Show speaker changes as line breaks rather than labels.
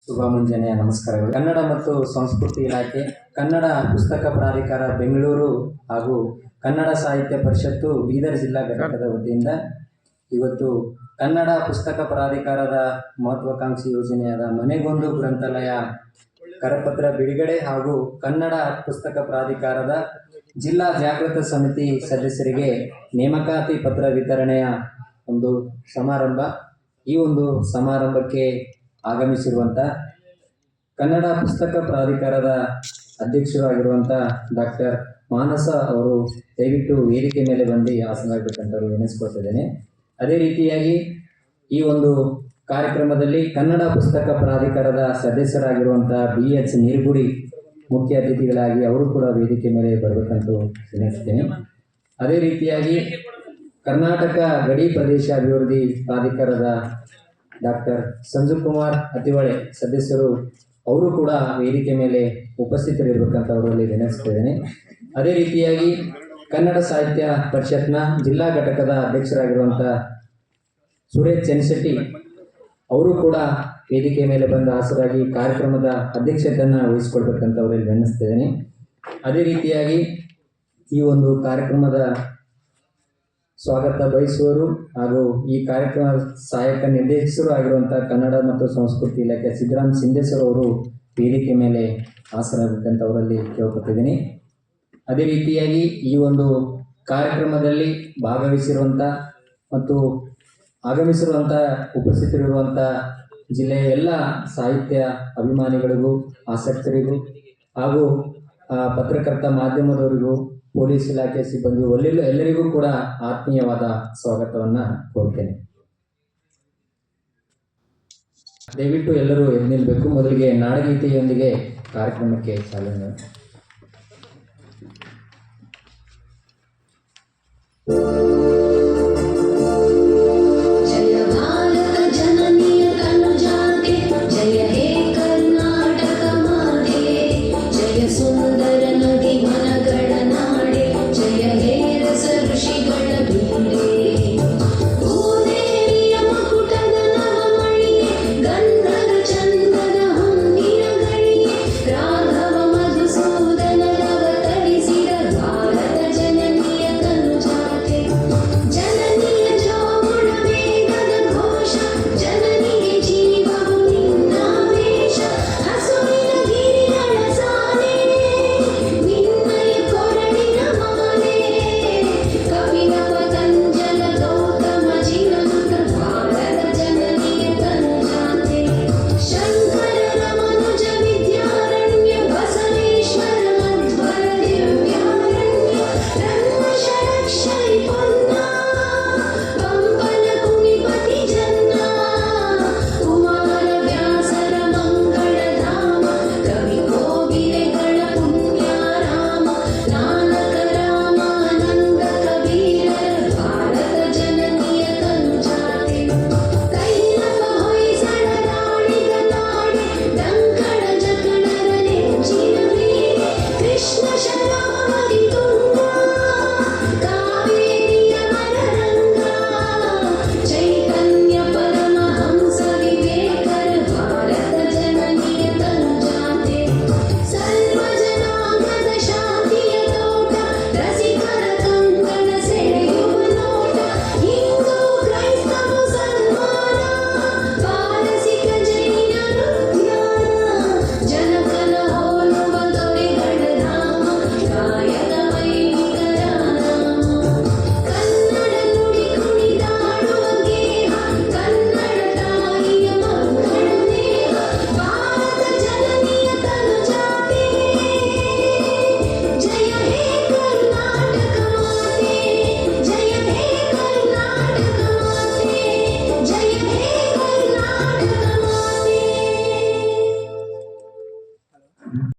ಶುಭ ಮುಂಜಾನೆಯ ನಮಸ್ಕಾರಗಳು. ಕನ್ನಡ ಮತ್ತು ಸಂಸ್ಕೃತಿ ಇಲಾಖೆ, ಕನ್ನಡ ಪುಸ್ತಕ ಪ್ರಾಧಿಕಾರ ಬೆಂಗಳೂರು ಹಾಗೂ ಕನ್ನಡ ಸಾಹಿತ್ಯ ಪರಿಷತ್ತು ಬೀದರ್ ಜಿಲ್ಲಾ ಘಟಕದ ವತಿಯಿಂದ ಇವತ್ತು ಕನ್ನಡ ಪುಸ್ತಕ ಪ್ರಾಧಿಕಾರದ ಮಹತ್ವಾಕಾಂಕ್ಷಿ ಯೋಜನೆಯಾದ ಮನೆಗೊಂದು ಗ್ರಂಥಾಲಯ ಕರಪತ್ರ ಬಿಡುಗಡೆ ಹಾಗೂ ಕನ್ನಡ ಪುಸ್ತಕ ಪ್ರಾಧಿಕಾರದ ಜಿಲ್ಲಾ ಜಾಗೃತ ಸಮಿತಿ ಸದಸ್ಯರಿಗೆ ನೇಮಕಾತಿ ಪತ್ರ ವಿತರಣೆಯ ಒಂದು ಸಮಾರಂಭ. ಈ ಒಂದು ಸಮಾರಂಭಕ್ಕೆ ಆಗಮಿಸಿರುವಂಥ ಕನ್ನಡ ಪುಸ್ತಕ ಪ್ರಾಧಿಕಾರದ ಅಧ್ಯಕ್ಷರು ಆಗಿರುವಂಥ ಡಾಕ್ಟರ್ ಮಾನಸ ಅವರು ದಯವಿಟ್ಟು ವೇದಿಕೆ ಮೇಲೆ ಬಂದು ಆಸನವಾಗಬೇಕಂತ ವಿನಂತಿಸ್ಕೊಳ್ತಿದ್ದೇನೆ. ಅದೇ ರೀತಿಯಾಗಿ ಈ ಒಂದು ಕಾರ್ಯಕ್ರಮದಲ್ಲಿ ಕನ್ನಡ ಪುಸ್ತಕ ಪ್ರಾಧಿಕಾರದ ಸದಸ್ಯರಾಗಿರುವಂಥ BH ನೀರ್ಗುಡಿ ಮುಖ್ಯ ಅತಿಥಿಗಳಾಗಿ ಅವರು ಕೂಡ ವೇದಿಕೆ ಮೇಲೆ ಬರಬೇಕಂತ ವಿನಂತಿಸ್ತೇನೆ. ಅದೇ ರೀತಿಯಾಗಿ ಕರ್ನಾಟಕ ಗಡಿ ಪ್ರದೇಶ ಅಭಿವೃದ್ಧಿ ಪ್ರಾಧಿಕಾರದ ಡಾಕ್ಟರ್ ಸಂಜು ಕುಮಾರ್ ಅತಿವಳೆ ಸದಸ್ಯರು ಅವರು ಕೂಡ ವೇದಿಕೆ ಮೇಲೆ ಉಪಸ್ಥಿತರಿರಬೇಕಂತ ಅವರಲ್ಲಿ ವಿನಂತಿಸ್ತಿದ್ದೇನೆ. ಅದೇ ರೀತಿಯಾಗಿ ಕನ್ನಡ ಸಾಹಿತ್ಯ ಪರಿಷತ್ನ ಜಿಲ್ಲಾ ಘಟಕದ ಅಧ್ಯಕ್ಷರಾಗಿರುವಂಥ ಸುರೇಶ್ ಚೆನ್ಶೆಟ್ಟಿ ಅವರು ಕೂಡ ವೇದಿಕೆ ಮೇಲೆ ಬಂದ ಹಾಸರಾಗಿ ಕಾರ್ಯಕ್ರಮದ ಅಧ್ಯಕ್ಷತೆಯನ್ನು ವಹಿಸಿಕೊಳ್ಬೇಕಂತ ಅವರಲ್ಲಿ ವಿನಂತಿಸ್ತಿದ್ದೇನೆ. ಅದೇ ರೀತಿಯಾಗಿ ಈ ಒಂದು ಕಾರ್ಯಕ್ರಮದ ಸ್ವಾಗತ ಬಯಸುವರು ಹಾಗೂ ಈ ಕಾರ್ಯಕ್ರಮ ಸಹಾಯಕ ನಿರ್ದೇಶಕರು ಆಗಿರುವಂಥ ಕನ್ನಡ ಮತ್ತು ಸಂಸ್ಕೃತಿ ಇಲಾಖೆ ಸಿದ್ದರಾಮ್ ಸಿಂಧೇಶ್ವರ್ ಅವರು ವೇದಿಕೆ ಮೇಲೆ ಹಾಸರಾಗಬೇಕಂತ ಅವರಲ್ಲಿ ಕೇಳ್ಕೊತಿದ್ದೀನಿ. ಅದೇ ರೀತಿಯಾಗಿ ಈ ಒಂದು ಕಾರ್ಯಕ್ರಮದಲ್ಲಿ ಭಾಗವಹಿಸಿರುವಂಥ ಮತ್ತು ಆಗಮಿಸಿರುವಂಥ ಉಪಸ್ಥಿತರಿರುವಂಥ ಜಿಲ್ಲೆಯ ಎಲ್ಲ ಸಾಹಿತ್ಯ ಅಭಿಮಾನಿಗಳಿಗೂ ಆಸಕ್ತರಿಗೂ ಹಾಗೂ ಪತ್ರಕರ್ತ ಮಾಧ್ಯಮದವರಿಗೂ ಪೊಲೀಸ್ ಇಲಾಖೆ ಸಿಬ್ಬಂದಿ ಎಲ್ಲರಿಗೂ ಕೂಡ ಆತ್ಮೀಯವಾದ ಸ್ವಾಗತವನ್ನು ಕೋರ್ತೇನೆ. ದಯವಿಟ್ಟು ಎಲ್ಲರೂ ಎದ್ದು ನಿಲ್ಲಬೇಕು. ಮೊದಲಿಗೆ ನಾಡಗೀತೆಯೊಂದಿಗೆ ಕಾರ್ಯಕ್ರಮಕ್ಕೆ ಚಾಲನೆ.